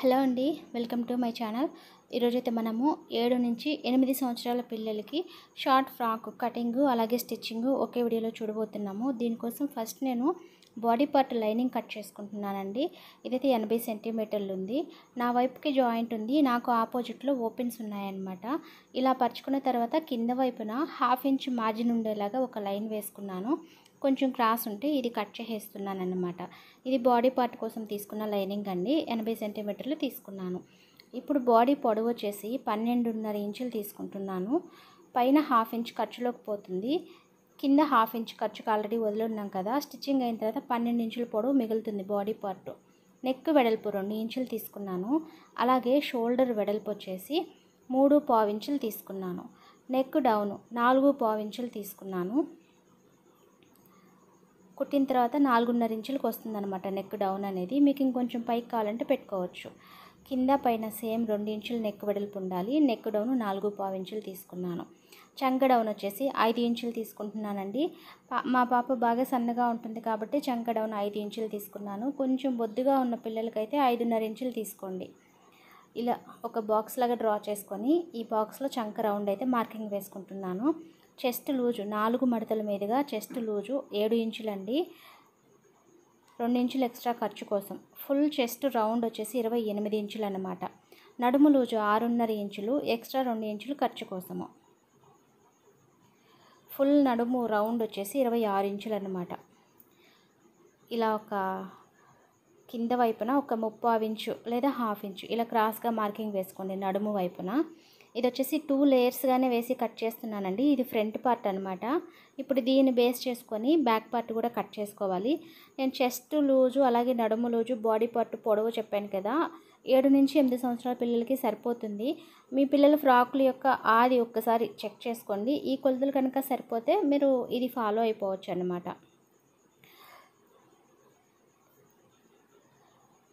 Hello అండి, welcome to my channel. ఈరోజైతే మనము 7 నుంచి 8 సంవత్సరాల పిల్లలకి షార్ట్ ఫ్రాక్ కటింగు అలాగే స్టిచ్చింగు ఒకే వీడియోలో చూడబోతున్నాము. దీనికోసం ఫస్ట్ నేను బాడీ పార్ట్ లైనింగ్ కట్ చేసుకుంటున్నానండి. ఇదైతే 80 సెంటీమీటర్లు ఉంది. నా వైపుకి జాయింట్ ఉంది, నాకు ఆపోజిట్లో ఓపెన్స్ ఉన్నాయన్నమాట. ఇలా పరుచుకున్న తర్వాత కింద వైపున 1/2 ఇంచ్ మార్జిన్ ఉండేలాగా ఒక లైన్ వేసుకున్నాను. కొంచెం క్రాస్ ఉంటే ఇది కట్ చేసేస్తున్నాను అన్నమాట. ఇది బాడీ పార్ట్ కోసం తీసుకున్న లైనింగ్ అండి. 80 సెంటీమీటర్లు తీసుకున్నాను. ఇప్పుడు బాడీ పొడవు వచ్చేసి 12.5 ఇంచులు తీసుకుంటున్నాను. పైన 1/2 ఇంచ్ ఖర్చులోకి పోతుంది, కింద 1/2 ఇంచ్ ఖర్చుకు ఆల్రెడీ వదిలిన్నాం కదా. స్టిచ్చింగ్ అయిన తర్వాత 12 ఇంచుల పొడవు మిగులుతుంది బాడీ పార్ట్. నెక్ వెడల్పు 2 ఇంచులు తీసుకున్నాను. అలాగే షోల్డర్ వెడల్పు వచ్చేసి 3.5 ఇంచులు తీసుకున్నాను. నెక్ డౌన్ 4.5 ఇంచులు తీసుకున్నాను. కుట్టిన తర్వాత 4.5 ఇంచులకు వస్తుందన్నమాట నెక్ డౌన్ అనేది. మీకు ఇంకొంచెం పైకి కావాలంటే పెట్టుకోవచ్చు. కింద పైన సేమ్ 2 ఇంచులు నెక్ వెడల్పు ఉండాలి. నెక్ డౌన్ 4.5 ఇంచులు తీసుకున్నాను. చంక డౌన్ వచ్చేసి 5 ఇంచులు తీసుకుంటున్నానండి. మా పాప బాగా సన్నగా ఉంటుంది కాబట్టి చంక డౌన్ 5 ఇంచులు తీసుకున్నాను. కొంచెం బొద్దుగా ఉన్న పిల్లలకైతే 5.5 ఇంచులు తీసుకోండి. ఇలా ఒక బాక్స్ లాగా డ్రా చేసుకొని ఈ బాక్స్లో చంక రౌండ్ అయితే మార్కింగ్ వేసుకుంటున్నాను. చెస్ట్ లూజు 4 మడతల మీదుగా చెస్ట్ లూజు 7 ఇంచులండి. 2 ఇంచులు ఎక్స్ట్రా ఖర్చు కోసం. ఫుల్ చెస్ట్ రౌండ్ వచ్చేసి 28 ఇంచులు అన్నమాట. నడుము లూజు 6.5 ఇంచులు, ఎక్స్ట్రా 2 ఇంచులు ఖర్చు కోసము. ఫుల్ నడుము రౌండ్ వచ్చేసి 26 ఇంచులు అన్నమాట. ఇలా ఒక కింద వైపున ఒక 3/4 ఇంచు లేదా 1/2 ఇంచు ఇలా క్రాస్గా మార్కింగ్ వేసుకోండి నడుము వైపున. ఇది వచ్చేసి 2 లేయర్స్గానే వేసి కట్ చేస్తున్నానండి. ఇది ఫ్రంట్ పార్ట్ అనమాట. ఇప్పుడు దీన్ని బేస్ చేసుకొని బ్యాక్ పార్ట్ కూడా కట్ చేసుకోవాలి. నేను చెస్ట్ లూజు అలాగే నడుము లూజు బాడీ పార్ట్ పొడవు చెప్పాను కదా. 7 నుంచి 8 సంవత్సరాల పిల్లలకి సరిపోతుంది. మీ పిల్లల ఫ్రాకుల యొక్క ఆది ఒక్కసారి చెక్ చేసుకోండి. ఈ కొలతలు కనుక సరిపోతే మీరు ఇది ఫాలో అయిపోవచ్చు అన్నమాట.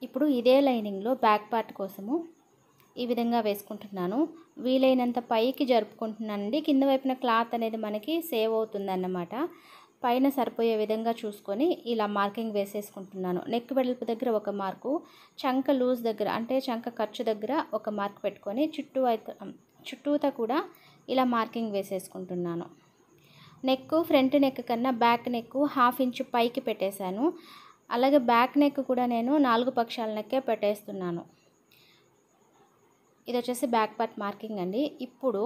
ఇప్పుడు ఇదే లైనింగ్లో బ్యాక్ పార్ట్ కోసము ఈ విధంగా వేసుకుంటున్నాను. వీలైనంత పైకి జరుపుకుంటున్నానండి. కింద వైపున క్లాత్ అనేది మనకి సేవ్ అవుతుందన్నమాట. పైన సరిపోయే విధంగా చూసుకొని ఇలా మార్కింగ్ వేసేసుకుంటున్నాను. నెక్ వెడల్పు దగ్గర ఒక మార్కు, చంక లూజ్ దగ్గర అంటే చంక ఖర్చు దగ్గర ఒక మార్క్ పెట్టుకొని చుట్టూతా కూడా ఇలా మార్కింగ్ వేసేసుకుంటున్నాను. నెక్ ఫ్రంట్ నెక్ కన్నా బ్యాక్ నెక్ 1/2 ఇంచు పైకి పెట్టేశాను. అలాగే బ్యాక్ నెక్ కూడా నేను 4 పక్షాల నెక్కే పెట్టేస్తున్నాను. ఇది వచ్చేసి బ్యాక్ పార్ట్ మార్కింగ్ అండి. ఇప్పుడు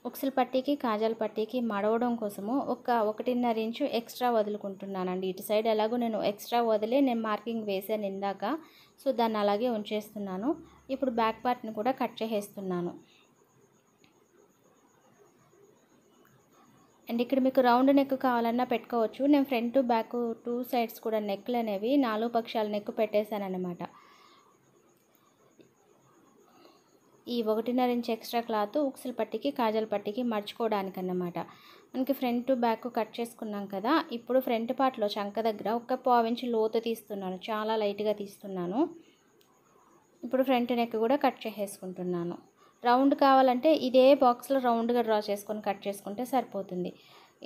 ఉక్సుల పట్టీకి కాజాల పట్టీకి మడవడం కోసము 1.5 ఇంచు ఎక్స్ట్రా వదులుకుంటున్నానండి. ఇటు సైడ్ ఎలాగో నేను ఎక్స్ట్రా వదిలే నేను మార్కింగ్ వేసాను ఇందాక. సో దాన్ని అలాగే ఉంచేస్తున్నాను. ఇప్పుడు బ్యాక్ పార్ట్ని కూడా కట్ చేసేస్తున్నాను. అండ్ ఇక్కడ మీకు రౌండ్ నెక్ కావాలన్నా పెట్టుకోవచ్చు. నేను ఫ్రంట్ బ్యాక్ 2 సైడ్స్ కూడా నెక్లు అనేవి 4 పక్షాల నెక్ పెట్టేశాను అన్నమాట. ఈ 1.5 ఇంచ్ ఎక్స్ట్రా క్లాత్ ఉక్సుల పట్టీకి కాజాల పట్టీకి మర్చుకోవడానికి అన్నమాట. మనకి ఫ్రంట్ బ్యాక్ కట్ చేసుకున్నాం కదా. ఇప్పుడు ఫ్రంట్ పార్ట్లో చంక దగ్గర 1.5 ఇంచ్ లోతు తీస్తున్నాను, చాలా లైట్గా తీస్తున్నాను. ఇప్పుడు ఫ్రంట్ నెక్ కూడా కట్ చేసేసుకుంటున్నాను. రౌండ్ కావాలంటే ఇదే బాక్స్లో రౌండ్గా డ్రా చేసుకొని కట్ చేసుకుంటే సరిపోతుంది.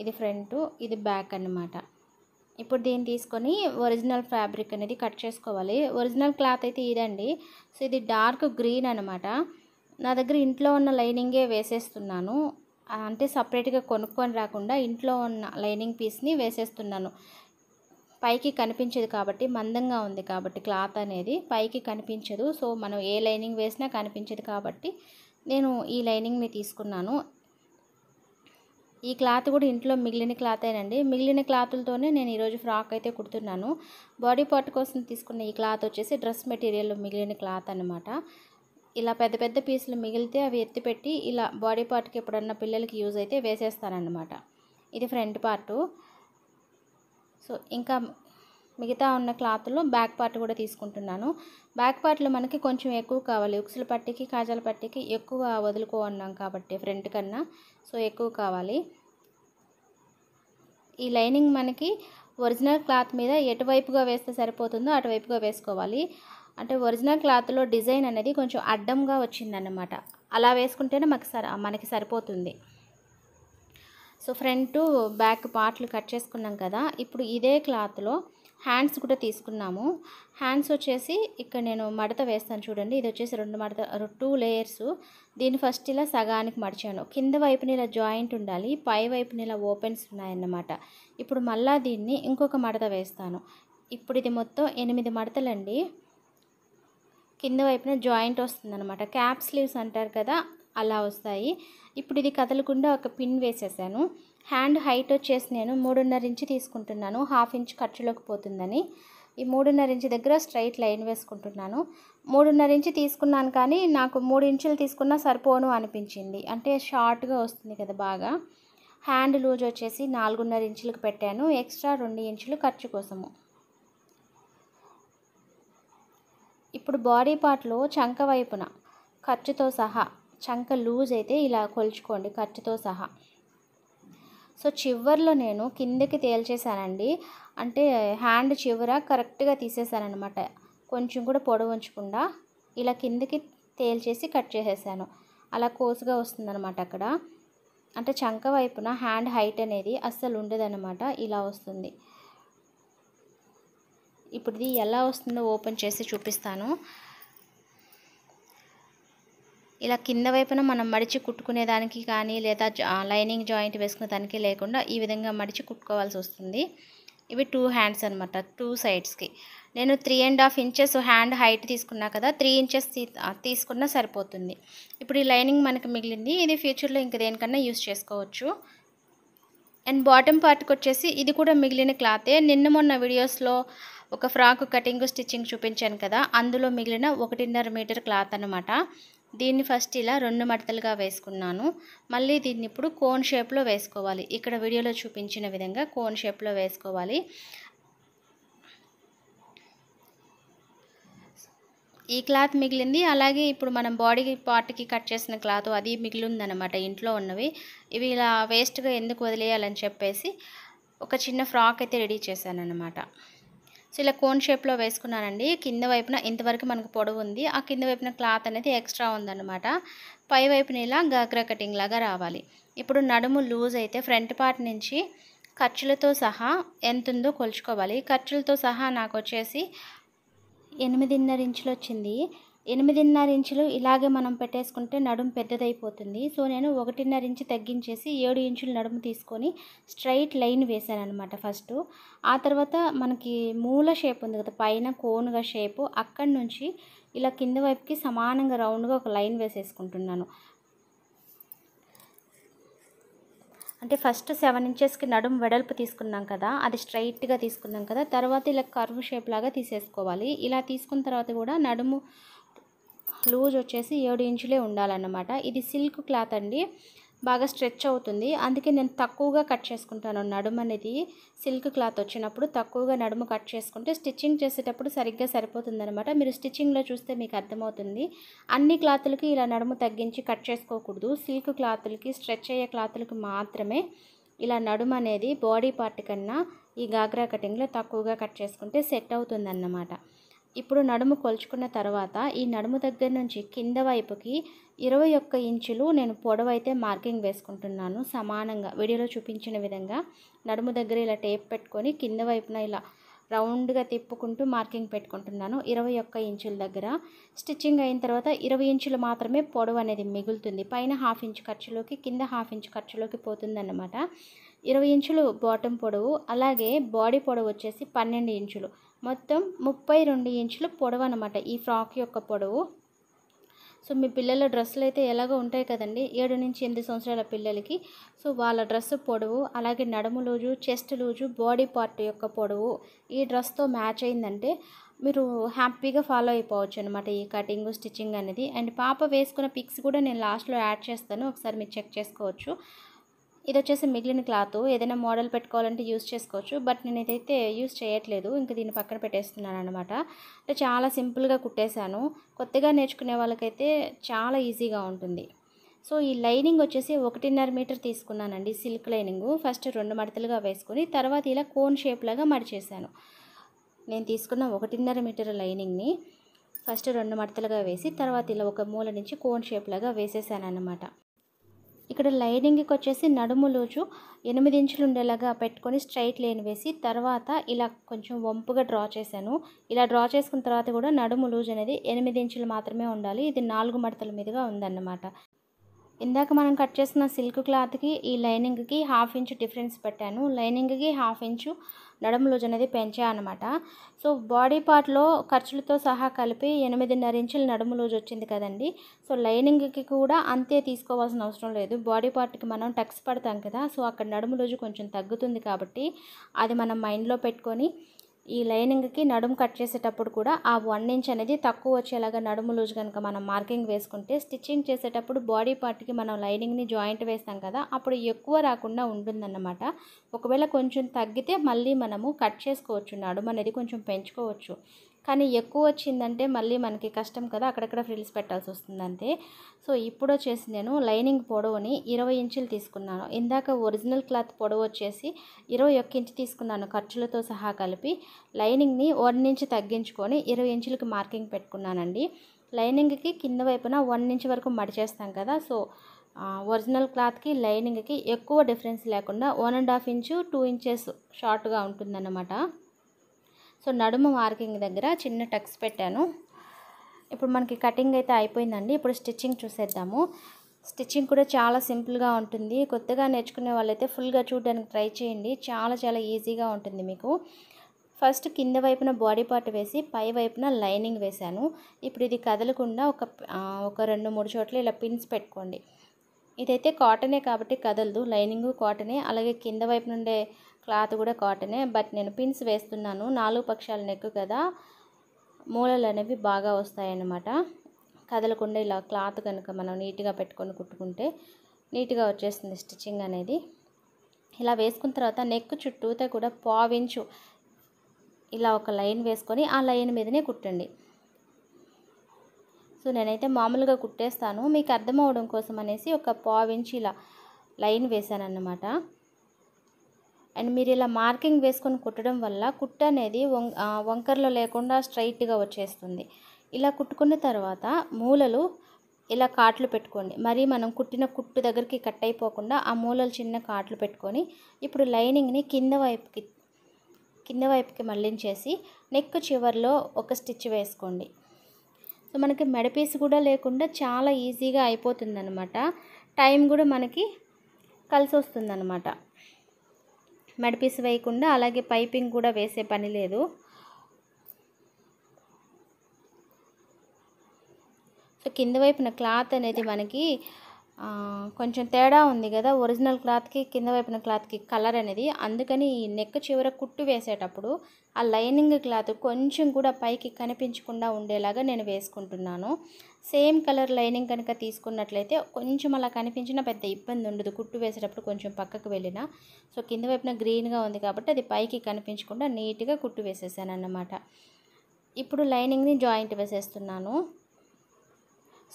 ఇది ఫ్రంట్, ఇది బ్యాక్ అన్నమాట. ఇప్పుడు దీన్ని తీసుకొని ఒరిజినల్ ఫ్యాబ్రిక్ అనేది కట్ చేసుకోవాలి. ఒరిజినల్ క్లాత్ అయితే ఇదండి. సో ఇది డార్క్ గ్రీన్ అనమాట. నా దగ్గర ఇంట్లో ఉన్న లైనింగే వేసేస్తున్నాను. అంటే సపరేట్గా కొనుక్కొని రాకుండా ఇంట్లో ఉన్న లైనింగ్ పీస్ని వేసేస్తున్నాను. పైకి కనిపించదు కాబట్టి, మందంగా ఉంది కాబట్టి క్లాత్ అనేది పైకి కనిపించదు. సో మనం ఏ లైనింగ్ వేసినా కనిపించదు కాబట్టి నేను ఈ లైనింగ్ని తీసుకున్నాను. ఈ క్లాత్ కూడా ఇంట్లో మిగిలిన క్లాతేనండి. మిగిలిన క్లాతులతోనే నేను ఈరోజు ఫ్రాక్ అయితే కుడుతున్నాను. బాడీ పార్ట్ కోసం తీసుకున్న ఈ క్లాత్ వచ్చేసి డ్రెస్ మెటీరియల్ మిగిలిన క్లాత్ అనమాట. ఇలా పెద్ద పెద్ద పీసులు మిగిలితే అవి ఎత్తిపెట్టి ఇలా బాడీ పార్ట్కి ఎప్పుడన్నా పిల్లలకి యూజ్ అయితే వేసేస్తానన్నమాట. ఇది ఫ్రంట్ పార్టు. సో ఇంకా మిగతా ఉన్న క్లాత్లో బ్యాక్ పార్ట్ కూడా తీసుకుంటున్నాను. బ్యాక్ పార్ట్లో మనకి కొంచెం ఎక్కువ కావాలి. ఉక్సుల పట్టీకి కాజాల పట్టీకి ఎక్కువ వదులుకోన్నాం కాబట్టి ఫ్రంట్ కన్నా, సో ఎక్కువ కావాలి. ఈ లైనింగ్ మనకి ఒరిజినల్ క్లాత్ మీద ఎటువైపుగా వేస్తే సరిపోతుందో అటువైపుగా వేసుకోవాలి. అంటే ఒరిజినల్ క్లాత్లో డిజైన్ అనేది కొంచెం అడ్డంగా వచ్చిందన్నమాట. అలా వేసుకుంటేనే మనకి సరిపోతుంది. సో ఫ్రంట్ బ్యాక్ పార్ట్లు కట్ చేసుకున్నాం కదా. ఇప్పుడు ఇదే క్లాత్లో హ్యాండ్స్ కూడా తీసుకున్నాము. హ్యాండ్స్ వచ్చేసి ఇక్కడ నేను మడత వేస్తాను చూడండి. ఇది వచ్చేసి 2 లేయర్స్. దీన్ని ఫస్ట్ ఇలా సగానికి మడిచాను. కింద వైపున ఇలా జాయింట్ ఉండాలి, పై వైపున ఇలా ఓపెన్స్ ఉన్నాయన్నమాట. ఇప్పుడు మళ్ళీ దీన్ని ఇంకొక మడత వేస్తాను. ఇప్పుడు ఇది మొత్తం 8 మడతలండి. కింద వైపున జాయింట్ వస్తుందన్నమాట. క్యాప్ స్లీవ్స్ అంటారు కదా, అలా వస్తాయి. ఇప్పుడు ఇది కదలకుండా ఒక పిన్ వేసేసాను. హ్యాండ్ హైట్ వచ్చేసి నేను 3.5 ఇంచ్ తీసుకుంటున్నాను, 1/2 ఇంచ్ ఖర్చులోకి పోతుందని. ఈ 3.5 ఇంచ్ దగ్గర స్ట్రైట్ లైన్ వేసుకుంటున్నాను. 3.5 ఇంచ్ తీసుకున్నాను, కానీ నాకు 3 ఇంచులు తీసుకున్నా సరిపోను అనిపించింది. అంటే షార్ట్గా వస్తుంది కదా బాగా. హ్యాండ్ లూజ్ వచ్చేసి 4.5 ఇంచులకు పెట్టాను, ఎక్స్ట్రా 2 ఇంచులు ఖర్చు కోసము. ఇప్పుడు బాడీ పార్ట్లో చంక వైపున ఖర్చుతో సహా, చంక లూజ్ అయితే ఇలా కొలుచుకోండి ఖర్చుతో సహా. సో చివర్లో నేను కిందకి తేల్చేసానండి. అంటే హ్యాండ్ చివర కరెక్ట్గా తీసేసానమాట. కొంచెం కూడా పొడవు ఉంచకుండా ఇలా కిందకి తేల్చేసి కట్ చేసేసాను. అలా కోసుగా వస్తుందన్నమాట అక్కడ. అంటే చంక వైపున హ్యాండ్ హైట్ అనేది అస్సలు ఉండదన్నమాట, ఇలా వస్తుంది. ఇప్పుడు ఇది ఎలా వస్తుందో ఓపెన్ చేసి చూపిస్తాను. ఇలా కింద వైపున మనం మడిచి కుట్టుకునేదానికి కానీ, లేదా లైనింగ్ జాయింట్ వేసుకునే దానికి లేకుండా ఈ విధంగా మడిచి కుట్టుకోవాల్సి వస్తుంది. ఇవి 2 హ్యాండ్స్ అనమాట, 2 సైడ్స్కి. నేను 3.5 ఇంచెస్ హ్యాండ్ హైట్ తీసుకున్నా కదా, 3 ఇంచెస్ తీసుకున్నా సరిపోతుంది. ఇప్పుడు ఈ లైనింగ్ మనకి మిగిలింది, ఇది ఫ్యూచర్లో ఇంక దేనికన్నా యూస్ చేసుకోవచ్చు. అండ్ బాటమ్ పార్ట్కి వచ్చేసి ఇది కూడా మిగిలిన క్లాతే. మొన్న వీడియోస్లో ఒక ఫ్రాక్ కటింగ్ స్టిచ్చింగ్ చూపించాను కదా, అందులో మిగిలిన 1.5 మీటర్ క్లాత్ అనమాట. దీన్ని ఫస్ట్ ఇలా 2 మడతలుగా వేసుకున్నాను. మళ్ళీ దీన్ని ఇప్పుడు కోన్ షేప్లో వేసుకోవాలి. ఇక్కడ వీడియోలో చూపించిన విధంగా కోన్ షేప్లో వేసుకోవాలి. ఈ క్లాత్ మిగిలింది. అలాగే ఇప్పుడు మనం బాడీ పార్ట్కి కట్ చేసిన క్లాత్ అది మిగిలిందనమాట ఇంట్లో ఉన్నవి. ఇవి ఇలా వేస్ట్గా ఎందుకు వదిలేయాలని చెప్పేసి ఒక చిన్న ఫ్రాక్ అయితే రెడీ చేశాను అనమాట. సో ఇలా కోన్ షేప్లో వేసుకున్నానండి. కింద వైపున ఇంతవరకు మనకు పొడవు ఉంది, ఆ కింద వైపున క్లాత్ అనేది ఎక్స్ట్రా ఉందన్నమాట. పై వైపున ఇలా గాగ్రా కటింగ్ లాగా రావాలి. ఇప్పుడు నడుము లూజ్ అయితే ఫ్రంట్ పార్ట్ నుంచి ఖర్చులతో సహా ఎంత ఉందో కొలుచుకోవాలి. ఖర్చులతో సహా నాకు వచ్చేసి 8.5 ఇంచులు వచ్చింది. 8.5 ఇంచులు ఇలాగే మనం పెట్టేసుకుంటే నడుము పెద్దదైపోతుంది. సో నేను 1.5 ఇంచు తగ్గించేసి 7 ఇంచులు నడుము తీసుకొని స్ట్రైట్ లైన్ వేసాను అనమాట ఫస్ట్. ఆ తర్వాత మనకి మూల షేప్ ఉంది కదా, పైన కోనుగా షేపు, అక్కడి నుంచి ఇలా కింద వైపుకి సమానంగా రౌండ్గా ఒక లైన్ వేసేసుకుంటున్నాను. అంటే ఫస్ట్ 7 ఇంచెస్కి నడుము వెడల్పు తీసుకున్నాం కదా, అది స్ట్రైట్గా తీసుకున్నాం కదా, తర్వాత ఇలా కర్వ్ షేప్ లాగా తీసేసుకోవాలి. ఇలా తీసుకున్న తర్వాత కూడా నడుము లూజ్ వచ్చేసి 7 ఇంచులే ఉండాలన్నమాట. ఇది సిల్క్ క్లాత్ అండి, బాగా స్ట్రెచ్ అవుతుంది. అందుకే నేను తక్కువగా కట్ చేసుకుంటాను. నడుము అనేది సిల్క్ క్లాత్ వచ్చినప్పుడు తక్కువగా నడుము కట్ చేసుకుంటే స్టిచ్చింగ్ చేసేటప్పుడు సరిగ్గా సరిపోతుందన్నమాట. మీరు స్టిచ్చింగ్లో చూస్తే మీకు అర్థమవుతుంది. అన్ని క్లాతులకి ఇలా నడుము తగ్గించి కట్ చేసుకోకూడదు. సిల్క్ క్లాతులకి, స్ట్రెచ్ అయ్యే క్లాతులకి మాత్రమే ఇలా నడుము అనేది బాడీ పార్ట్ కన్నా ఈ గాగ్రా కటింగ్లో తక్కువగా కట్ చేసుకుంటే సెట్ అవుతుందన్నమాట. ఇప్పుడు నడుము కొలుచుకున్న తర్వాత ఈ నడుము దగ్గర నుంచి కింద వైపుకి 21 ఇంచులు నేను పొడవైతే మార్కింగ్ వేసుకుంటున్నాను సమానంగా. వీడియోలో చూపించిన విధంగా నడుము దగ్గర ఇలా టేప్ పెట్టుకొని కింద వైపున ఇలా రౌండ్గా తిప్పుకుంటూ మార్కింగ్ పెట్టుకుంటున్నాను 21 ఇంచుల దగ్గర. స్టిచ్చింగ్ అయిన తర్వాత 20 ఇంచులు మాత్రమే పొడవు అనేది మిగులుతుంది. పైన 1/2 ఇంచు ఖర్చులోకి, కింద 1/2 ఇంచు ఖర్చులోకి పోతుందన్నమాట. 20 ఇంచులు బాటమ్ పొడవు, అలాగే బాడీ పొడవు వచ్చేసి 12 ఇంచులు, మొత్తం 32 ఇంచులు పొడవు అనమాట ఈ ఫ్రాక్ యొక్క పొడవు. సో మీ పిల్లల డ్రెస్సులు అయితే ఎలాగో ఉంటాయి కదండి, 7 నుంచి 8 సంవత్సరాల పిల్లలకి. సో వాళ్ళ డ్రెస్సు పొడవు, అలాగే నడుము loose, chest loose, body part యొక్క పొడవు ఈ డ్రెస్తో మ్యాచ్ అయిందంటే మీరు హ్యాపీగా ఫాలో అయిపోవచ్చు అనమాట ఈ కటింగ్ స్టిచ్చింగ్ అనేది. అండ్ పాప వేసుకున్న పిక్స్ కూడా నేను లాస్ట్లో యాడ్ చేస్తాను, ఒకసారి మీరు చెక్ చేసుకోవచ్చు. ఇది వచ్చేసి మిగిలిన క్లాత్, ఏదైనా మోడల్ పెట్టుకోవాలంటే యూస్ చేసుకోవచ్చు. బట్ నేను ఇదైతే యూస్ చేయట్లేదు, ఇంకా దీన్ని పక్కన పెట్టేస్తున్నాను అనమాట. అంటే చాలా సింపుల్గా కుట్టేశాను. కొత్తగా నేర్చుకునే వాళ్ళకైతే చాలా ఈజీగా ఉంటుంది. సో ఈ లైనింగ్ వచ్చేసి 1.5 మీటర్ తీసుకున్నానండి, సిల్క్ లైనింగ్. ఫస్ట్ 2 మడతలుగా వేసుకొని తర్వాత ఇలా కోన్ షేప్ లాగా మడిచేసాను. నేను తీసుకున్న 1.5 మీటర్ లైనింగ్ని ఫస్ట్ 2 మడతలుగా వేసి తర్వాత ఇలా ఒక మూల నుంచి కోన్ షేప్ లాగా వేసేసాను అన్నమాట. ఇక్కడ లైనింగ్కి వచ్చేసి నడుము లూజు 8 ఇంచులు ఉండేలాగా పెట్టుకొని స్ట్రైట్ లైన్ వేసి తర్వాత ఇలా కొంచెం వంపుగా డ్రా చేశాను. ఇలా డ్రా చేసుకున్న తర్వాత కూడా నడుము లూజ్ అనేది 8 ఇంచులు మాత్రమే ఉండాలి. ఇది 4 మడతల మీదుగా ఉందన్నమాట. ఇందాక మనం కట్ చేసిన సిల్క్ క్లాత్కి ఈ లైనింగ్కి 1/2 ఇంచు డిఫరెన్స్ పెట్టాను. లైనింగ్కి 1/2 ఇంచు నడుము లూజ్ అనేది పెంచా అనమాట. సో బాడీ పార్ట్లో ఖర్చులతో సహా కలిపి 8.5 ఇంచులు నడుము లూజ్ వచ్చింది కదండి. సో లైనింగ్కి కూడా అంతే తీసుకోవాల్సిన అవసరం లేదు. బాడీ పార్ట్కి మనం టక్స్ పడతాం కదా, సో అక్కడ నడుము లూజు కొంచెం తగ్గుతుంది కాబట్టి అది మనం మైండ్లో పెట్టుకొని ఈ లైనింగ్కి నడుము కట్ చేసేటప్పుడు కూడా ఆ 1 ఇంచ్ అనేది తక్కువ వచ్చేలాగా నడుము లూజ్ కనుక మనం మార్కింగ్ వేసుకుంటే స్టిచ్చింగ్ చేసేటప్పుడు బాడీ పార్ట్కి మనం లైనింగ్ని జాయింట్ వేస్తాం కదా, అప్పుడు ఎక్కువ రాకుండా ఉంటుందన్నమాట. ఒకవేళ కొంచెం తగ్గితే మళ్ళీ మనము కట్ చేసుకోవచ్చు, నడుము అనేది కొంచెం పెంచుకోవచ్చు. కానీ ఎక్కువ వచ్చిందంటే మళ్ళీ మనకి కష్టం కదా, అక్కడక్కడ ఫ్రిల్స్ పెట్టాల్సి వస్తుంది అంతే. సో ఇప్పుడు వచ్చేసి నేను లైనింగ్ పొడవుని 20 ఇంచులు తీసుకున్నాను. ఇందాక ఒరిజినల్ క్లాత్ పొడవు వచ్చేసి 21 ఇంచు తీసుకున్నాను ఖర్చులతో సహా కలిపి. లైనింగ్ని 1 ఇంచు తగ్గించుకొని 20 ఇంచులకి మార్కింగ్ పెట్టుకున్నానండి. లైనింగ్కి కింద వైపున 1 ఇంచ్ వరకు మడిచేస్తాం కదా, సో ఒరిజినల్ క్లాత్కి లైనింగ్కి ఎక్కువ డిఫరెన్స్ లేకుండా 1.5 ఇంచు 2 ఇంచెస్ షార్ట్గా ఉంటుందన్నమాట. సో నడుము మార్కింగ్ దగ్గర చిన్న టక్స్ పెట్టాను. ఇప్పుడు మనకి కటింగ్ అయితే అయిపోయిందండి. ఇప్పుడు స్టిచ్చింగ్ చూసేద్దాము. స్టిచ్చింగ్ కూడా చాలా సింపుల్గా ఉంటుంది. కొత్తగా నేర్చుకునే వాళ్ళైతే ఫుల్గా చూడడానికి ట్రై చేయండి. చాలా చాలా ఈజీగా ఉంటుంది మీకు. ఫస్ట్ కింద వైపున బాడీ పార్ట్ వేసి పై వైపున లైనింగ్ వేశాను. ఇప్పుడు ఇది కదలకుండా ఒక 2-3 చోట్ల ఇలా పిన్స్ పెట్టుకోండి. ఇదైతే కాటనే కాబట్టి కదలదు, లైనింగు కాటనే, అలాగే కింద వైపు నుండే క్లాత్ కూడా కాటనే. బట్ నేను పిన్స్ వేస్తున్నాను, 4 పక్షాల నెక్ కదా, మూలలు అనేవి బాగా వస్తాయన్నమాట. కదలకుండా ఇలా క్లాత్ కనుక మనం నీట్గా పెట్టుకొని కుట్టుకుంటే నీట్గా వచ్చేస్తుంది స్టిచ్చింగ్ అనేది. ఇలా వేసుకున్న తర్వాత నెక్ చుట్టూతో కూడా 1/4 ఇంచు ఇలా ఒక లైన్ వేసుకొని ఆ లైన్ మీదనే కుట్టండి. సో నేనైతే మామూలుగా కుట్టేస్తాను, మీకు అర్థం అవడం కోసం అనేసి ఒక 1/4 ఇంచు ఇలా లైన్ వేసాను అన్నమాట. అండ్ మీరు ఇలా మార్కింగ్ వేసుకొని కుట్టడం వల్ల కుట్టు అనేది వంకరలో లేకుండా స్ట్రైట్గా వచ్చేస్తుంది. ఇలా కుట్టుకున్న తర్వాత మూలలు ఇలా కాట్లు పెట్టుకోండి. మరి మనం కుట్టిన కుట్టు దగ్గరికి కట్ అయిపోకుండా ఆ మూలలు చిన్న కాట్లు పెట్టుకొని ఇప్పుడు లైనింగ్ని కింద వైపుకి మళ్ళించేసి నెక్ చివర్లో ఒక స్టిచ్ వేసుకోండి. సో మనకి మెడపీస్ కూడా లేకుండా చాలా ఈజీగా అయిపోతుందన్నమాట. టైం కూడా మనకి కలిసి వస్తుందన్నమాట. మెడపీస్ వేయకుండా అలాగే పైపింగ్ కూడా వేసే పని లేదు. సో కింద వైపున క్లాత్ అనేది మనకి కొంచెం తేడా ఉంది కదా, ఒరిజినల్ క్లాత్కి కింద వైపున క్లాత్కి కలర్ అనేది. అందుకని ఈ నెక్ చివర కుట్టు వేసేటప్పుడు ఆ లైనింగ్ క్లాత్ కొంచెం కూడా పైకి కనిపించకుండా ఉండేలాగా నేను వేసుకుంటున్నాను. సేమ్ కలర్ లైనింగ్ కనుక తీసుకున్నట్లయితే కొంచెం అలా కనిపించిన పెద్ద ఇబ్బంది ఉండదు, కుట్టు వేసేటప్పుడు కొంచెం పక్కకు వెళ్ళినా. సో కింద వైపున గ్రీన్గా ఉంది కాబట్టి అది పైకి కనిపించకుండా నీట్గా కుట్టు వేసేసాను అన్నమాట. ఇప్పుడు లైనింగ్ని జాయింట్ వేసేస్తున్నాను.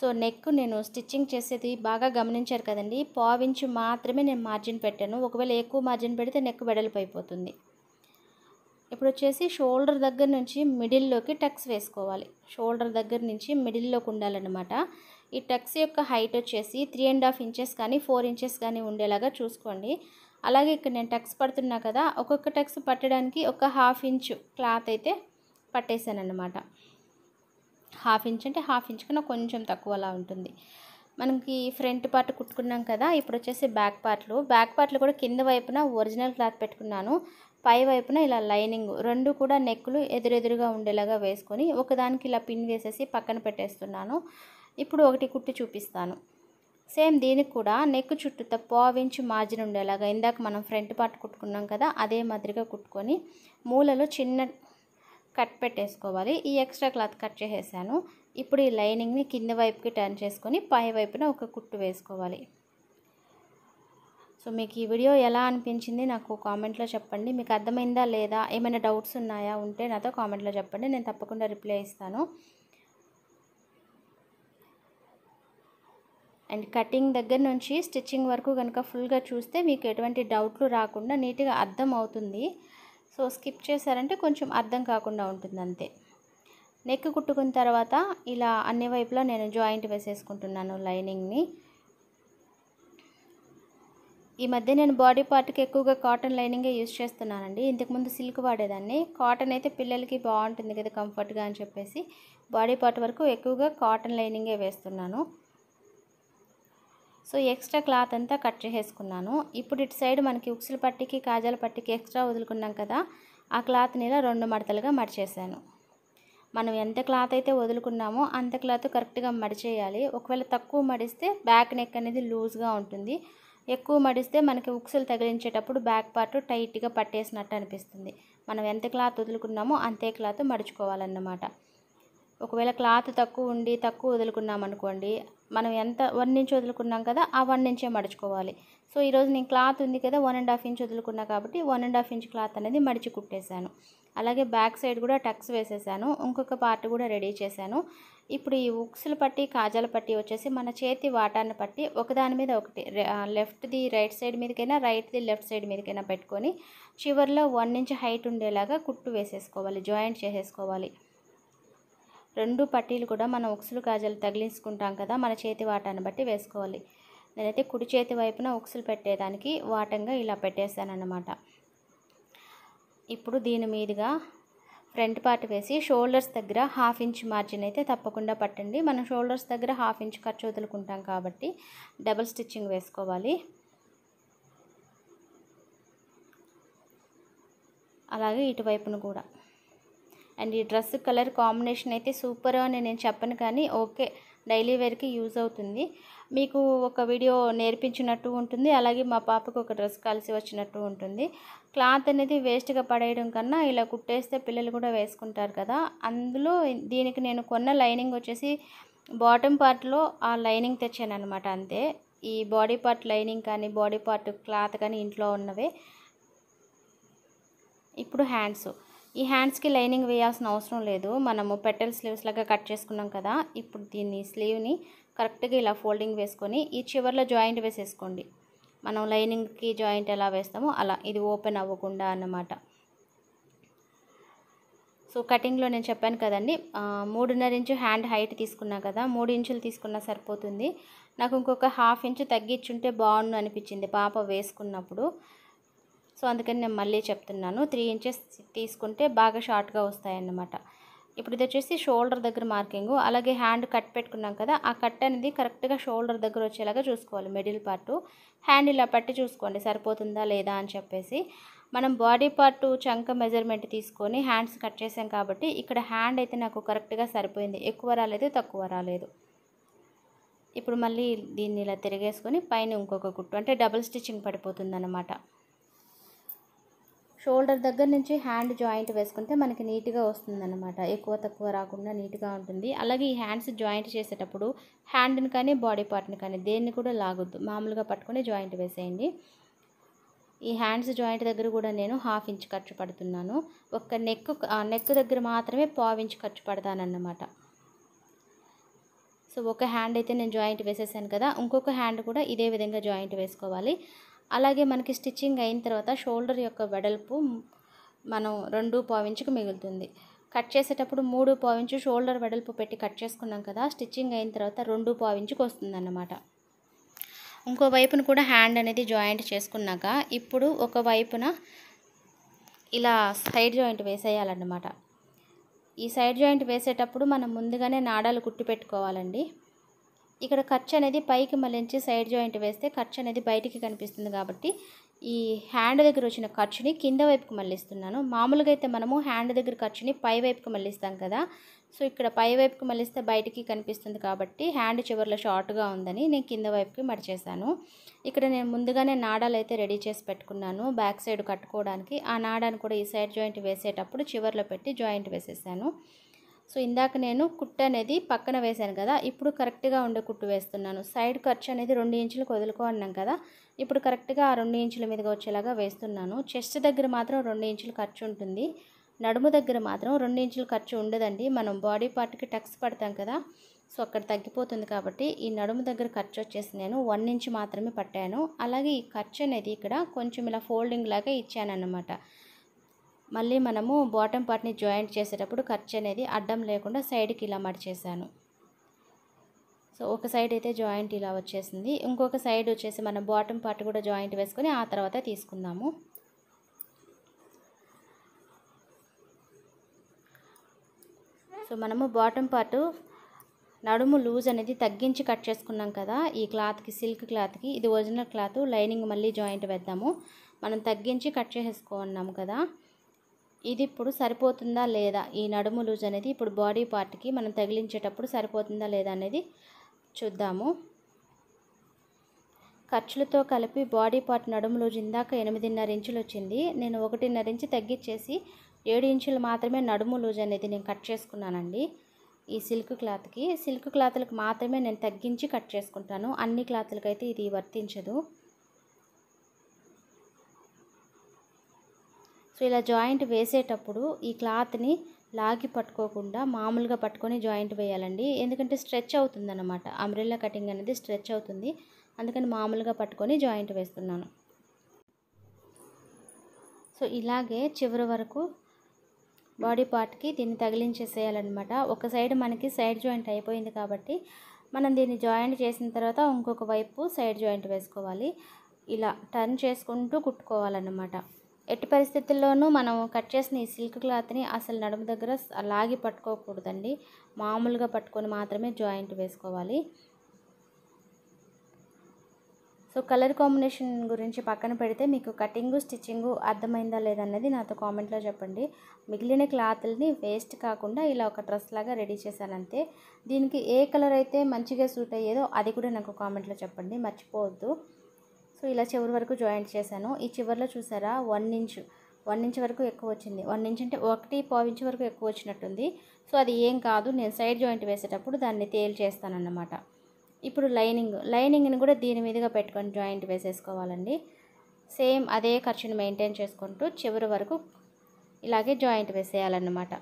సో నెక్ నేను స్టిచ్చింగ్ చేసేది బాగా గమనించారు కదండి, 1/4 ఇంచు మాత్రమే నేను మార్జిన్ పెట్టాను. ఒకవేళ ఎక్కువ మార్జిన్ పెడితే నెక్ వెడల్పు అయిపోతుంది. ఇప్పుడు వచ్చేసి షోల్డర్ దగ్గర నుంచి మిడిల్లోకి టక్స్ వేసుకోవాలి. షోల్డర్ దగ్గర నుంచి మిడిల్లోకి ఉండాలన్నమాట. ఈ టక్స్ యొక్క హైట్ వచ్చేసి 3.5 ఇంచెస్ కానీ 4 ఇంచెస్ కానీ ఉండేలాగా చూసుకోండి. అలాగే ఇక్కడ నేను టక్స్ పడుతున్నా కదా, ఒక్కొక్క టక్స్ పట్టడానికి ఒక 1/2 ఇంచు క్లాత్ అయితే పట్టేశాను అన్నమాట. 1/2 ఇంచ్ అంటే 1/2 ఇంచ్ కన్నా కొంచెం తక్కువ అలా ఉంటుంది. మనకి ఫ్రంట్ పార్ట్ కుట్టుకున్నాం కదా, ఇప్పుడు వచ్చేసి బ్యాక్ పార్ట్లు కూడా కింద వైపున ఒరిజినల్ క్లాత్ పెట్టుకున్నాను. పై వైపున ఇలా లైనింగ్ రెండు కూడా నెక్కులు ఎదురెదురుగా ఉండేలాగా వేసుకొని ఒకదానికి ఇలా పిన్ వేసేసి పక్కన పెట్టేస్తున్నాను. ఇప్పుడు ఒకటి కుట్టి చూపిస్తాను. సేమ్ దీనికి కూడా నెక్ చుట్టూతో 1/4 ఇంచు మార్జిన్ ఉండేలాగా ఇందాక మనం ఫ్రంట్ పార్ట్ కుట్టుకున్నాం కదా, అదే మాదిరిగా కుట్టుకొని మూలలో చిన్న కట్ పెట్టేసుకోవాలి. ఈ ఎక్స్ట్రా క్లాత్ కట్ చేసేసాను. ఇప్పుడు ఈ లైనింగ్ని కింద వైపుకి టర్న్ చేసుకొని పై వైపున ఒక కుట్టు వేసుకోవాలి. సో మీకు ఈ వీడియో ఎలా అనిపించింది నాకు కామెంట్లో చెప్పండి. మీకు అర్థమైందా లేదా, ఏమైనా డౌట్స్ ఉన్నాయా ఉంటే నాతో కామెంట్లో చెప్పండి, నేను తప్పకుండా రిప్లై ఇస్తాను. అండ్ కటింగ్ దగ్గర నుంచి స్టిచ్చింగ్ వరకు కనుక ఫుల్గా చూస్తే మీకు ఎటువంటి డౌట్లు రాకుండా నీట్గా అర్థం అవుతుంది. సో స్కిప్ చేశారంటే కొంచెం అర్థం కాకుండా ఉంటుంది అంతే. నెక్ కుట్టుకున్న తర్వాత ఇలా అన్ని వైపులా నేను జాయింట్ వేసేసుకుంటున్నాను లైనింగ్ని. ఈ మధ్య నేను బాడీ పార్ట్కి ఎక్కువగా కాటన్ లైనింగే యూజ్ చేస్తున్నానండి. ఇంతకుముందు సిల్క్ వాడేదాన్ని. కాటన్ అయితే పిల్లలకి బాగుంటుంది కదా కంఫర్ట్గా అని చెప్పేసి బాడీ పార్ట్ వరకు ఎక్కువగా కాటన్ లైనింగే వేస్తున్నాను. సో ఎక్స్ట్రా క్లాత్ అంతా కట్ చేసేసుకున్నాను. ఇప్పుడు ఇటు సైడ్ మనకి ఉక్సుల పట్టికి కాజాల పట్టికి ఎక్స్ట్రా వదులుకున్నాం కదా, ఆ క్లాత్ని ఇలా 2 మడతలుగా మడిచేసాను. మనం ఎంత క్లాత్ అయితే వదులుకున్నామో అంత క్లాత్ కరెక్ట్గా మడిచేయాలి. ఒకవేళ తక్కువ మడిస్తే బ్యాక్ నెక్ అనేది లూజ్గా ఉంటుంది. ఎక్కువ మడిస్తే మనకి ఉక్సులు తగిలించేటప్పుడు బ్యాక్ పార్ట్ టైట్గా పట్టేసినట్టు అనిపిస్తుంది. మనం ఎంత క్లాత్ వదులుకున్నామో అంతే క్లాత్ మడుచుకోవాలన్నమాట. ఒకవేళ క్లాత్ తక్కువ ఉండి తక్కువ వదులుకున్నాం అనుకోండి, మనం ఎంత 1 ఇంచ్ వదులుకున్నాం కదా, ఆ 1 ఇంచే మడుచుకోవాలి. సో ఈరోజు నేను క్లాత్ ఉంది కదా 1.5 ఇంచ్ వదులుకున్నా కాబట్టి 1.5 ఇంచ్ క్లాత్ అనేది మడిచి కుట్టేశాను. అలాగే బ్యాక్ సైడ్ కూడా టక్స్ వేసేసాను. ఇంకొక పార్ట్ కూడా రెడీ చేశాను. ఇప్పుడు ఈ ఉక్సుల పట్టి కాజాల పట్టి వచ్చేసి మన చేతి వాటాన్ని పట్టి ఒకదాని మీద ఒకటి లెఫ్ట్ది రైట్ సైడ్ మీదకైనా రైట్ది లెఫ్ట్ సైడ్ మీదకైనా పెట్టుకొని చివర్లో 1 ఇంచ్ హైట్ ఉండేలాగా కుట్టు వేసేసుకోవాలి, జాయింట్ చేసేసుకోవాలి. 2 పట్టీలు కూడా మనం ఉక్సులు కాజాలు తగిలించుకుంటాం కదా, మన చేతి వాటాన్ని బట్టి వేసుకోవాలి. నేనైతే కుడి చేతి వైపున ఉక్సులు పెట్టేదానికి వాటంగా ఇలా పెట్టేశానన్నమాట. ఇప్పుడు దీని మీదుగా ఫ్రంట్ పార్ట్ వేసి షోల్డర్స్ దగ్గర 1/2 ఇంచ్ మార్జిన్ అయితే తప్పకుండా పట్టండి. మనం షోల్డర్స్ దగ్గర 1/2 ఇంచ్ ఖర్చు వదులుకుంటాం కాబట్టి డబుల్ స్టిచ్చింగ్ వేసుకోవాలి. అలాగే ఇటువైపును కూడా. అండ్ ఈ డ్రెస్ కలర్ కాంబినేషన్ అయితే సూపర్ అని నేను చెప్పను, కానీ ఓకే, డైలీ వేర్కి యూజ్ అవుతుంది. మీకు ఒక వీడియో నేర్పించినట్టు ఉంటుంది, అలాగే మా పాపకు ఒక డ్రెస్ కలిసి వచ్చినట్టు ఉంటుంది. క్లాత్ అనేది వేస్ట్గా పడేయడం కన్నా ఇలా కుట్టేస్తే పిల్లలు కూడా వేసుకుంటారు కదా. అందులో దీనికి నేను కొన్న లైనింగ్ వచ్చేసి బాటమ్ పార్ట్లో ఆ లైనింగ్ తెచ్చాను అనమాట, అంతే. ఈ బాడీ పార్ట్ లైనింగ్ కానీ బాడీ పార్ట్ క్లాత్ కానీ ఇంట్లో ఉన్నవే. ఇప్పుడు హ్యాండ్స్. ఈ హ్యాండ్స్కి లైనింగ్ వేయాల్సిన అవసరం లేదు. మనము పెటల్ స్లీవ్స్ లాగా కట్ చేసుకున్నాం కదా, ఇప్పుడు దీన్ని స్లీవ్ని కరెక్ట్గా ఇలా ఫోల్డింగ్ వేసుకొని ఈ చివర్లో జాయింట్ వేసేసుకోండి. మనం లైనింగ్కి జాయింట్ ఎలా వేస్తామో అలా, ఇది ఓపెన్ అవ్వకుండా అన్నమాట. సో కటింగ్లో నేను చెప్పాను కదండి, 3.5 ఇంచు హ్యాండ్ హైట్ తీసుకున్నా కదా, 3 ఇంచులు తీసుకున్నా సరిపోతుంది. నాకు ఇంకొక 1/2 ఇంచు తగ్గించుంటే బాగుండు అనిపించింది పాప వేసుకున్నప్పుడు. సో అందుకని నేను మళ్ళీ చెప్తున్నాను, 3 ఇంచెస్ తీసుకుంటే బాగా షార్ట్గా వస్తాయన్నమాట. ఇప్పుడు ఇది వచ్చేసి షోల్డర్ దగ్గర మార్కింగు. అలాగే హ్యాండ్ కట్ పెట్టుకున్నాం కదా, ఆ కట్ అనేది కరెక్ట్గా షోల్డర్ దగ్గర వచ్చేలాగా చూసుకోవాలి. మిడిల్ పార్టు హ్యాండ్ ఇలా పట్టి చూసుకోండి సరిపోతుందా లేదా అని చెప్పేసి. మనం బాడీ పార్టు చంక మెజర్మెంట్ తీసుకొని హ్యాండ్స్ కట్ చేసాం కాబట్టి ఇక్కడ హ్యాండ్ అయితే నాకు కరెక్ట్గా సరిపోయింది. ఎక్కువ రాలేదు, తక్కువ రాలేదు. ఇప్పుడు మళ్ళీ దీన్ని ఇలా తిరిగేసుకొని పైన ఇంకొక కుట్టు, అంటే డబుల్ స్టిచ్చింగ్ పడిపోతుంది అన్నమాట. షోల్డర్ దగ్గర నుంచి హ్యాండ్ జాయింట్ వేసుకుంటే మనకి నీట్గా వస్తుందన్నమాట. ఎక్కువ తక్కువ రాకుండా నీట్గా ఉంటుంది. అలాగే ఈ హ్యాండ్స్ జాయింట్ చేసేటప్పుడు హ్యాండ్ని కానీ బాడీ పార్ట్ని కానీ దేన్ని కూడా లాగొద్దు, మామూలుగా పట్టుకొని జాయింట్ వేసేయండి. ఈ హ్యాండ్స్ జాయింట్ దగ్గర కూడా నేను 1/2 ఇంచ్ ఖర్చు పడుతున్నాను. ఒక్క నెక్ దగ్గర మాత్రమే 1/4 ఇంచ్ ఖర్చు పడతానన్నమాట. సో ఒక హ్యాండ్ అయితే నేను జాయింట్ వేసేసాను కదా, ఇంకొక హ్యాండ్ కూడా ఇదే విధంగా జాయింట్ వేసుకోవాలి. అలాగే మనకి స్టిచ్చింగ్ అయిన తర్వాత షోల్డర్ యొక్క వెడల్పు మనం 2.5 ఇంచుకు మిగులుతుంది. కట్ చేసేటప్పుడు 3.5 ఇంచు షోల్డర్ వెడల్పు పెట్టి కట్ చేసుకున్నాం కదా, స్టిచ్చింగ్ అయిన తర్వాత 2.5 ఇంచుకు వస్తుందన్నమాట. ఇంకో వైపున కూడా హ్యాండ్ అనేది జాయింట్ చేసుకున్నాక ఇప్పుడు ఒక వైపున ఇలా సైడ్ జాయింట్ వేసేయాలన్నమాట. ఈ సైడ్ జాయింట్ వేసేటప్పుడు మనం ముందుగానే నాడాలు కుట్టి పెట్టుకోవాలండి. ఇక్కడ ఖర్చు అనేది పైకి మళ్ళించి సైడ్ జాయింట్ వేస్తే ఖర్చు అనేది బయటికి కనిపిస్తుంది కాబట్టి ఈ హ్యాండ్ దగ్గర వచ్చిన ఖర్చుని కింద వైపుకి మళ్ళిస్తున్నాను. మామూలుగా అయితే మనము హ్యాండ్ దగ్గర ఖర్చుని పై వైపుకి మళ్ళిస్తాం కదా, సో ఇక్కడ పై వైపుకి మళ్ళిస్తే బయటికి కనిపిస్తుంది కాబట్టి హ్యాండ్ చివర్లో షార్ట్గా ఉందని నేను కింద వైపుకి మడిచేసాను. ఇక్కడ నేను ముందుగానే నాడాలు అయితే రెడీ చేసి పెట్టుకున్నాను బ్యాక్ సైడ్ కట్టుకోవడానికి. ఆ నాడాను కూడా ఈ సైడ్ జాయింట్ వేసేటప్పుడు చివర్లో పెట్టి జాయింట్ వేసేసాను. సో ఇందాక నేను కుట్టు అనేది పక్కన వేసాను కదా, ఇప్పుడు కరెక్ట్గా ఉండే కుట్టు వేస్తున్నాను. సైడ్ ఖర్చు అనేది 2 ఇంచులకు వదులుకో అన్నాం కదా, ఇప్పుడు కరెక్ట్గా ఆ 2 ఇంచుల మీదుగా వచ్చేలాగా వేస్తున్నాను. చెస్ట్ దగ్గర మాత్రం 2 ఇంచులు ఖర్చు ఉంటుంది, నడుము దగ్గర మాత్రం 2 ఇంచులు ఖర్చు ఉండదండి. మనం బాడీ పార్ట్కి టక్స్ పడతాం కదా, సో అక్కడ తగ్గిపోతుంది కాబట్టి ఈ నడుము దగ్గర ఖర్చు వచ్చేసి నేను 1 ఇంచ్ మాత్రమే పట్టాను. అలాగే ఈ ఖర్చు అనేది ఇక్కడ కొంచెం ఇలా ఫోల్డింగ్ లాగా ఇచ్చానన్నమాట. మళ్ళీ మనము బాటమ్ పార్ట్ని జాయింట్ చేసేటప్పుడు ఖర్చు అనేది అడ్డం లేకుండా సైడ్కి ఇలా మడిచేసాను. సో ఒక సైడ్ అయితే జాయింట్ ఇలా వచ్చేసింది. ఇంకొక సైడ్ వచ్చేసి మనం బాటమ్ పార్ట్ కూడా జాయింట్ వేసుకొని ఆ తర్వాత తీసుకుందాము. సో మనము బాటమ్ పార్ట్ నడుము లూజ్ అనేది తగ్గించి కట్ చేసుకున్నాం కదా ఈ క్లాత్కి, సిల్క్ క్లాత్కి. ఇది ఒరిజినల్ క్లాత్, లైనింగ్ మళ్ళీ జాయింట్ వేద్దాము. మనం తగ్గించి కట్ చేసేసుకున్నాము కదా, ఇది ఇప్పుడు సరిపోతుందా లేదా, ఈ నడుము లూజ్ అనేది ఇప్పుడు బాడీ పార్ట్కి మనం తగిలించేటప్పుడు సరిపోతుందా లేదా అనేది చూద్దాము. ఖర్చులతో కలిపి బాడీ పార్ట్ నడుము లూజ్ ఇందాక 8.5 ఇంచులు వచ్చింది. నేను 1.5 ఇంచు తగ్గించేసి 7 ఇంచులు మాత్రమే నడుము లూజ్ అనేది నేను కట్ చేసుకున్నానండి. ఈ సిల్క్ క్లాత్కి, సిల్క్ క్లాత్లకు మాత్రమే నేను తగ్గించి కట్ చేసుకుంటాను, అన్ని క్లాత్లకు అయితే ఇది వర్తించదు. సో ఇలా జాయింట్ వేసేటప్పుడు ఈ క్లాత్ని లాగి పట్టుకోకుండా మామూలుగా పట్టుకొని జాయింట్ వేయాలండి. ఎందుకంటే స్ట్రెచ్ అవుతుంది అన్నమాట, అంబ్రెల్లా కటింగ్ అనేది స్ట్రెచ్ అవుతుంది. అందుకని మామూలుగా పట్టుకొని జాయింట్ వేస్తున్నాను. సో ఇలాగే చివరి వరకు బాడీ పార్ట్కి దీన్ని తగిలించేసేయాలన్నమాట. ఒక సైడ్ మనకి సైడ్ జాయింట్ అయిపోయింది కాబట్టి మనం దీన్ని జాయింట్ చేసిన తర్వాత ఇంకొక వైపు సైడ్ జాయింట్ వేసుకోవాలి. ఇలా టర్న్ చేసుకుంటూ కుట్టుకోవాలన్నమాట. ఎట్టి పరిస్థితుల్లోనూ మనం కట్ చేసిన ఈ సిల్క్ క్లాత్ని అసలు నడుము దగ్గర లాగి పట్టుకోకూడదండి, మామూలుగా పట్టుకొని మాత్రమే జాయింట్ వేసుకోవాలి. సో కలర్ కాంబినేషన్ గురించి పక్కన పెడితే మీకు కటింగు, స్టిచ్చింగు అర్థమైందా లేదన్నది నాతో కామెంట్లో చెప్పండి. మిగిలిన క్లాత్ని వేస్ట్ కాకుండా ఇలా ఒక డ్రెస్ లాగా రెడీ చేశానంతే. దీనికి ఏ కలర్ అయితే మంచిగా సూట్ అయ్యేదో అది కూడా నాకు కామెంట్లో చెప్పండి, మర్చిపోవద్దు. సో ఇలా చివరి వరకు జాయింట్ చేశాను. ఈ చివరిలో చూసారా 1 ఇంచ్ వరకు ఎక్కువ వచ్చింది. 1 ఇంచ్ అంటే 1.5 ఇంచ్ వరకు ఎక్కువ వచ్చినట్టుంది. సో అది ఏం కాదు, నేను సైడ్ జాయింట్ వేసేటప్పుడు దాన్ని తేల్చేస్తానన్నమాట. ఇప్పుడు లైనింగ్ని కూడా దీని మీదుగా పెట్టుకొని జాయింట్ వేసేసుకోవాలండి. సేమ్ అదే ఖర్చుని మెయింటైన్ చేసుకుంటూ చివరి వరకు ఇలాగే జాయింట్ వేసేయాలన్నమాట.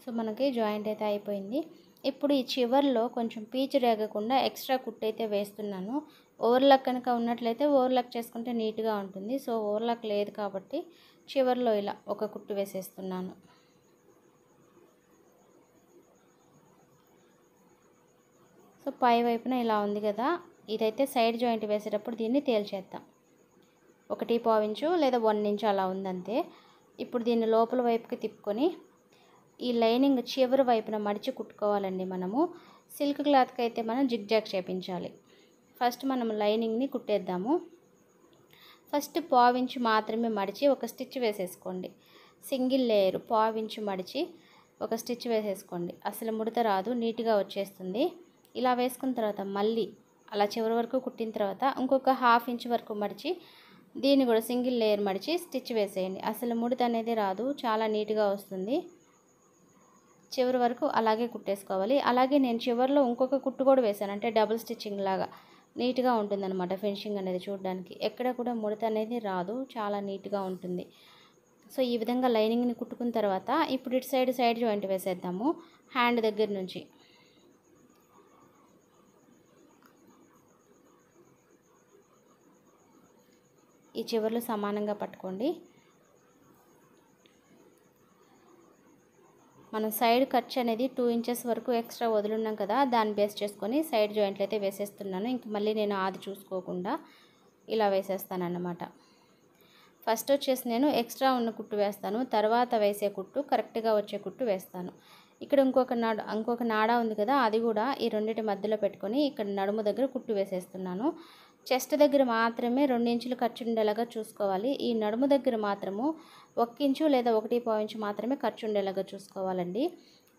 సో మనకి జాయింట్ అయితే అయిపోయింది. ఇప్పుడు ఈ చివర్లో కొంచెం పీచు రేగకుండా ఎక్స్ట్రా కుట్టు అయితే వేస్తున్నాను. ఓవర్లాక్ కనుక ఉన్నట్లయితే ఓవర్లాక్ చేసుకుంటే నీట్గా ఉంటుంది. సో ఓవర్లాక్ లేదు కాబట్టి చివర్లో ఇలా ఒక కుట్టు వేసేస్తున్నాను. సో పై వైపున ఇలా ఉంది కదా, ఇదైతే సైడ్ జాయింట్ వేసేటప్పుడు దీన్ని తేల్చేద్దాం. 1.5 ఇంచు లేదా 1 ఇంచు అలా ఉందంతే. ఇప్పుడు దీన్ని లోపల వైపుకి తిప్పుకొని ఈ లైనింగ్ చివరి వైపున మడిచి కుట్టుకోవాలండి. మనము సిల్క్ క్లాత్కి అయితే మనం జిగ్జాగ్ చేపించాలి. ఫస్ట్ మనం లైనింగ్ని కుట్టేద్దాము. ఫస్ట్ 1/4 ఇంచు మాత్రమే మడిచి ఒక స్టిచ్ వేసేసుకోండి. సింగిల్ లేయర్ 1/4 ఇంచు మడిచి ఒక స్టిచ్ వేసేసుకోండి. అసలు ముడత రాదు, నీట్గా వచ్చేస్తుంది. ఇలా వేసుకున్న తర్వాత మళ్ళీ అలా చివరి వరకు కుట్టిన తర్వాత ఇంకొక 1/2 ఇంచ్ వరకు మడిచి దీన్ని కూడా సింగిల్ లేయర్ మడిచి స్టిచ్ వేసేయండి. అసలు ముడత అనేది రాదు, చాలా నీట్గా వస్తుంది. చివరి వరకు అలాగే కుట్టేసుకోవాలి. అలాగే నేను చివరిలో ఇంకొక కుట్టు కూడా వేసాను, అంటే డబుల్ స్టిచ్చింగ్ లాగా నీట్గా ఉంటుందన్నమాట. ఫినిషింగ్ అనేది చూడడానికి ఎక్కడ కూడా ముడత అనేది రాదు, చాలా నీట్గా ఉంటుంది. సో ఈ విధంగా లైనింగ్ని కుట్టుకున్న తర్వాత ఇప్పుడు ఇటు సైడ్ జాయింట్ వేసేద్దాము. హ్యాండ్ దగ్గర నుంచి ఈ చివర్లు సమానంగా పట్టుకోండి. మనం సైడ్ ఖర్చు అనేది 2 ఇంచెస్ వరకు ఎక్స్ట్రా వదులున్నాం కదా, దాన్ని బేస్ చేసుకొని సైడ్ జాయింట్లు అయితే వేసేస్తున్నాను. ఇంక మళ్ళీ నేను ఆది చూసుకోకుండా ఇలా వేసేస్తానన్నమాట. ఫస్ట్ వచ్చేసి నేను ఎక్స్ట్రా ఉన్న కుట్టు వేస్తాను, తర్వాత వేసే కుట్టు కరెక్ట్గా వచ్చే కుట్టు వేస్తాను. ఇక్కడ ఇంకొక నాడా ఉంది కదా, అది కూడా ఈ రెండింటి మధ్యలో పెట్టుకొని ఇక్కడ నడుము దగ్గర కుట్టు వేసేస్తున్నాను. చెస్ట్ దగ్గర మాత్రమే 2 ఇంచులు ఖర్చు ఉండేలాగా చూసుకోవాలి. ఈ నడుము దగ్గర మాత్రము 1 ఇంచు లేదా 1.5 ఇంచు మాత్రమే ఖర్చు ఉండేలాగా చూసుకోవాలండి.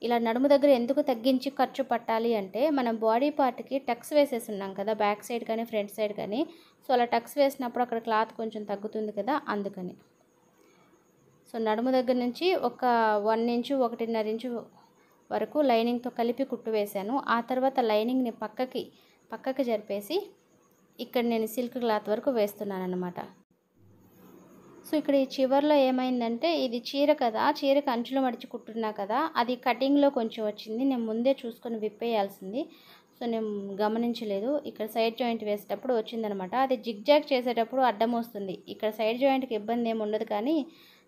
ఇలా నడుము దగ్గర ఎందుకు తగ్గించి ఖర్చు పట్టాలి అంటే మనం బాడీ పార్ట్కి టక్స్ వేసేసి ఉన్నాం కదా, బ్యాక్ సైడ్ కానీ ఫ్రంట్ సైడ్ కానీ. సో అలా టక్స్ వేసినప్పుడు అక్కడ క్లాత్ కొంచెం తగ్గుతుంది కదా, అందుకని. సో నడుము దగ్గర నుంచి ఒక 1 ఇంచు 1.5 ఇంచు వరకు లైనింగ్తో కలిపి కుట్టు వేశాను. ఆ తర్వాత లైనింగ్ని పక్కకి జరిపేసి ఇక్కడ నేను సిల్క్ క్లాత్ వరకు వేస్తున్నాను అన్నమాట. సో ఇక్కడ ఈ చివర్లో ఏమైందంటే ఇది చీర కదా, చీరకు అంచులు మడిచి కుట్టున్నా కదా, అది కటింగ్లో కొంచెం వచ్చింది. నేను ముందే చూసుకొని విప్పేయాల్సింది. సో నేను గమనించలేదు. ఇక్కడ సైడ్ జాయింట్ వేసేటప్పుడు వచ్చిందనమాట. అది జిగ్జాగ్ చేసేటప్పుడు అడ్డం వస్తుంది. ఇక్కడ సైడ్ జాయింట్కి ఇబ్బంది ఏమి ఉండదు, కానీ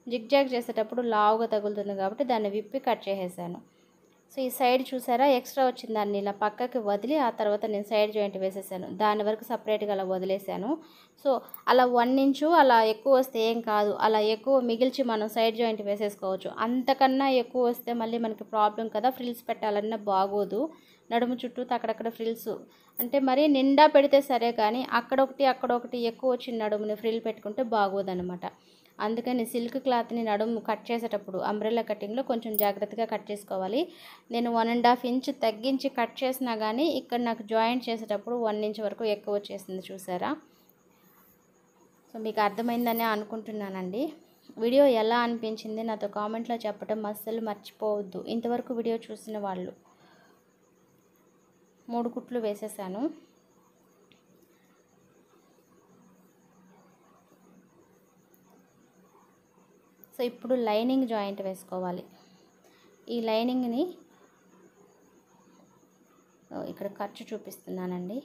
జిగ్జాగ్ చేసేటప్పుడు లావుగా తగులుతుంది కాబట్టి దాన్ని విప్పి కట్ చేసేసాను. సో ఈ సైడ్ చూసారా ఎక్స్ట్రా వచ్చిన దాన్ని ఇలా పక్కకి వదిలి ఆ తర్వాత నేను సైడ్ జాయింట్ వేసేసాను. దాని వరకు సపరేట్గా అలా వదిలేసాను. సో అలా 1 ఇంచు అలా ఎక్కువ వస్తే ఏం కాదు, అలా ఎక్కువ మిగిల్చి మనం సైడ్ జాయింట్ వేసేసుకోవచ్చు. అంతకన్నా ఎక్కువ వస్తే మళ్ళీ మనకి ప్రాబ్లం కదా, ఫ్రిల్స్ పెట్టాలన్నా బాగోదు. నడుము చుట్టూ అక్కడక్కడ ఫ్రిల్స్ అంటే మరీ నిండా పెడితే సరే, కానీ అక్కడొకటి ఎక్కువ వచ్చిన నడుముని ఫ్రిల్ పెట్టుకుంటే బాగోదన్నమాట. అందుకని సిల్క్ క్లాత్ని నడుము కట్ చేసేటప్పుడు అంబ్రెల్లా కటింగ్లో కొంచెం జాగ్రత్తగా కట్ చేసుకోవాలి. నేను 1.5 ఇంచ్ తగ్గించి కట్ చేసినా కానీ ఇక్కడ నాకు జాయింట్ చేసేటప్పుడు 1 ఇంచ్ వరకు ఎక్కువ వచ్చేసింది చూసారా. సో మీకు అర్థమైందని అనుకుంటున్నానండి. వీడియో ఎలా అనిపించింది నాతో కామెంట్లో చెప్పడం అస్సలు మర్చిపోవద్దు. ఇంతవరకు వీడియో చూసిన వాళ్ళు 3 కుట్లు వేసేసాను. సో ఇప్పుడు లైనింగ్ జాయింట్ వేసుకోవాలి. ఈ లైనింగ్ని ఇక్కడ ఖర్చు చూపిస్తున్నానండి.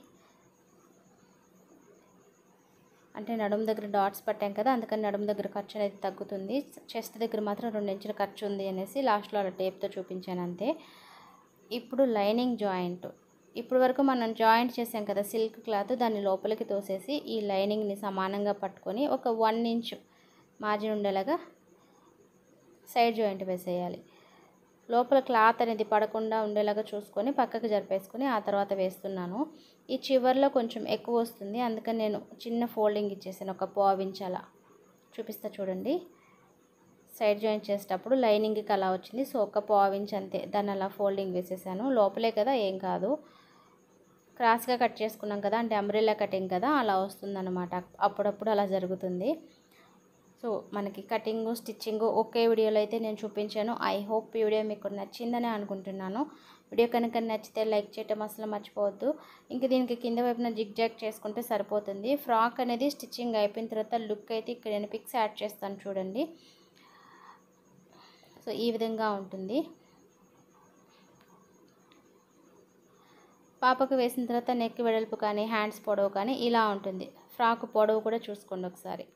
అంటే నడుము దగ్గర డాట్స్ పట్టాం కదా, అందుకని నడుము దగ్గర ఖర్చు అనేది తగ్గుతుంది. చెస్ట్ దగ్గర మాత్రం 2 ఇంచుల ఖర్చు ఉంది అనేసి లాస్ట్లో అలా టేప్తో చూపించాను అంతే. ఇప్పుడు లైనింగ్ జాయింట్, ఇప్పుడు వరకు మనం జాయింట్ చేసాం కదా సిల్క్ క్లాత్, దాన్ని లోపలికి తోసేసి ఈ లైనింగ్ని సమానంగా పట్టుకొని ఒక 1 ఇంచ్ మార్జిన్ ఉండేలాగా సైడ్ జాయింట్ వేసేయాలి. లోపల క్లాత్ అనేది పడకుండా ఉండేలాగా చూసుకొని పక్కకు జరిపేసుకొని ఆ తర్వాత వేస్తున్నాను. ఈ చివర్లో కొంచెం ఎక్కువ వస్తుంది, అందుకని నేను చిన్న ఫోల్డింగ్ ఇచ్చేసాను, ఒక 1/4 ఇంచ్ అలా చూపిస్తా చూడండి. సైడ్ జాయింట్ చేసేటప్పుడు లైనింగ్కి అలా వచ్చింది. సో ఒక 1/4 ఇంచ్ అంతే, దాన్ని అలా ఫోల్డింగ్ వేసేసాను. లోపలే కదా ఏం కాదు. క్రాస్గా కట్ చేసుకున్నాం కదా, అంటే అంబ్రెల్లా కటింగ్ కదా, అలా వస్తుందన్నమాట. అప్పుడప్పుడు అలా జరుగుతుంది. సో మనకి కటింగు స్టిచ్చింగు ఒకే వీడియోలో అయితే నేను చూపించాను. ఐ హోప్ ఈ వీడియో మీకు నచ్చిందని అనుకుంటున్నాను. వీడియో కనుక నచ్చితే లైక్ చేయటం అసలు మర్చిపోవద్దు. ఇంక దీనికి కింద వైపున జిగ్ జాగ్ చేసుకుంటే సరిపోతుంది. ఫ్రాక్ అనేది స్టిచ్చింగ్ అయిపోయిన తర్వాత లుక్ అయితే ఇక్కడ నేను పిక్స్ యాడ్ చేస్తాను చూడండి. సో ఈ విధంగా ఉంటుంది. పాపకు వేసిన తర్వాత నెక్ వెడల్పు కానీ హ్యాండ్స్ పొడవు కానీ ఇలా ఉంటుంది. ఫ్రాక్ పొడవు కూడా చూసుకోండి ఒకసారి.